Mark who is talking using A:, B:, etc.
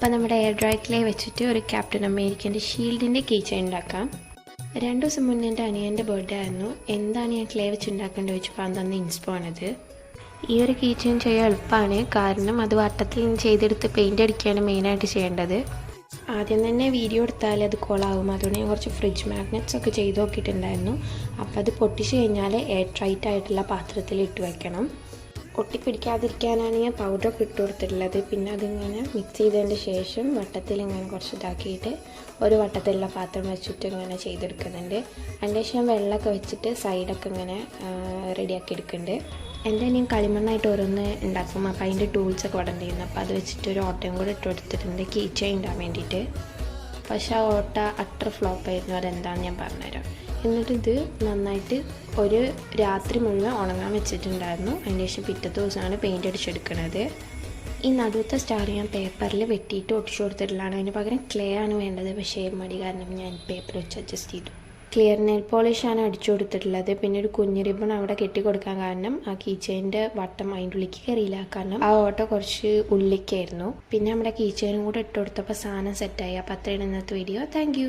A: അപ്പോൾ നമ്മുടെ air dry clay വെച്ചിട്ട് ഒരു ക്യാപ്റ്റൻ അമേരിക്കൻ്റെ ഷീൽഡിൻ്റെ കീ ചെയിൻ ഉണ്ടാക്കാം. 2 ദിവസം മുന്നേ എൻ്റെ അനിയൻ്റെ ബർത്ത്ഡേ ആയിരുന്നു. എന്താണ് ഞാൻ ക്ലേ വെച്ച് ഉണ്ടാക്കേണ്ടത് ചോദിച്ചപ്പോൾ അത് തന്ന ഇൻസ്പോ ആണത്. ഈ ഒരു കീ ചെയിൻ ചെയ്യാൻ എളുപ്പമാണ്, കാരണം അത് വട്ടത്തിൽ ചെയ്തെടുത്ത് പെയിൻ്റ് അടിക്കുകയാണ് മെയിനായിട്ട് ചെയ്യേണ്ടത്. ആദ്യം തന്നെ വീഡിയോ എടുത്താൽ അത് കോളാകും, അതുകൊണ്ട് ഞാൻ കുറച്ച് ഫ്രിഡ്ജ് മാഗ്നറ്റ്സ് ഒക്കെ ചെയ്ത് നോക്കിയിട്ടുണ്ടായിരുന്നു. അപ്പോൾ അത് പൊട്ടിച്ച് കഴിഞ്ഞാൽ എയർ ടൈറ്റ് ആയിട്ടുള്ള പാത്രത്തിൽ ഇട്ട് വയ്ക്കണം. ഒട്ടിപ്പിടിക്കാതിരിക്കാനാണ് ഞാൻ പൗഡറൊക്കെ ഇട്ട് കൊടുത്തിട്ടുള്ളത്. പിന്നെ അതിങ്ങനെ മിക്സ് ചെയ്തതിൻ്റെ ശേഷം വട്ടത്തിൽ ഇങ്ങനെ കുറച്ച് ഇതാക്കിയിട്ട് ഒരു വട്ടത്തിലുള്ള പാത്രം വെച്ചിട്ട് ഇങ്ങനെ ചെയ്തെടുക്കുന്നുണ്ട്. അതിൻ്റെ ശേഷം വെള്ളമൊക്കെ വെച്ചിട്ട് സൈഡൊക്കെ ഇങ്ങനെ റെഡിയാക്കി എടുക്കുന്നുണ്ട്. എൻ്റെ ഞാൻ കളിമണ്ണായിട്ട് ഓരോന്ന് ഉണ്ടാക്കും, അപ്പോൾ അതിൻ്റെ ടൂൾസൊക്കെ ഇവിടെ ഉണ്ടായിരുന്നു. അപ്പോൾ അത് വെച്ചിട്ട് ഒരു ഓട്ടയും കൂടെ ഇട്ട് കൊടുത്തിട്ടുണ്ട് കീ ചെയിൻ ഉണ്ടാകാൻ വേണ്ടിയിട്ട്. പക്ഷേ ആ ഓട്ട അട്ടർ ഫ്ലോപ്പായിരുന്നു. അതെന്താണെന്ന് ഞാൻ പറഞ്ഞുതരാം. എന്നിട്ടിത് നന്നായിട്ട് ഒരു രാത്രി മുഴുവൻ ഉണങ്ങാൻ വെച്ചിട്ടുണ്ടായിരുന്നു. അതിന് ശേഷം പിറ്റത്തെ ദിവസമാണ് പെയിൻ്റ് അടിച്ചെടുക്കുന്നത്. ഈ നടുവത്തെ സ്റ്റാർ ഞാൻ പേപ്പറിൽ വെട്ടിയിട്ട് ഒട്ടിച്ചു കൊടുത്തിട്ടുള്ളതാണ്. അതിന് പകരം ക്ലേ ആണ് വേണ്ടത്, പക്ഷേ മടി കാരണം ഞാൻ പേപ്പർ വെച്ച് അഡ്ജസ്റ്റ് ചെയ്തു. ക്ലിയർ നെയിൽ പോളിഷാണ് അടിച്ചു കൊടുത്തിട്ടുള്ളത്. പിന്നെ ഒരു കുഞ്ഞു റിബൺ അവിടെ കെട്ടിക്കൊടുക്കാൻ കാരണം ആ കീ ചെയിൻ്റെ വട്ടം അതിൻ്റെ ഉള്ളിലേക്ക് കയറിയില്ല, കാരണം ആ ഓട്ടോ കുറച്ച് ഉള്ളിലേക്കായിരുന്നു. പിന്നെ നമ്മുടെ കീ ചെയിനും കൂടെ ഇട്ട് കൊടുത്തപ്പോൾ സാധനം സെറ്റായി. അപ്പോൾ അത്രയാണ് ഇന്നത്തെ വീഡിയോ. താങ്ക്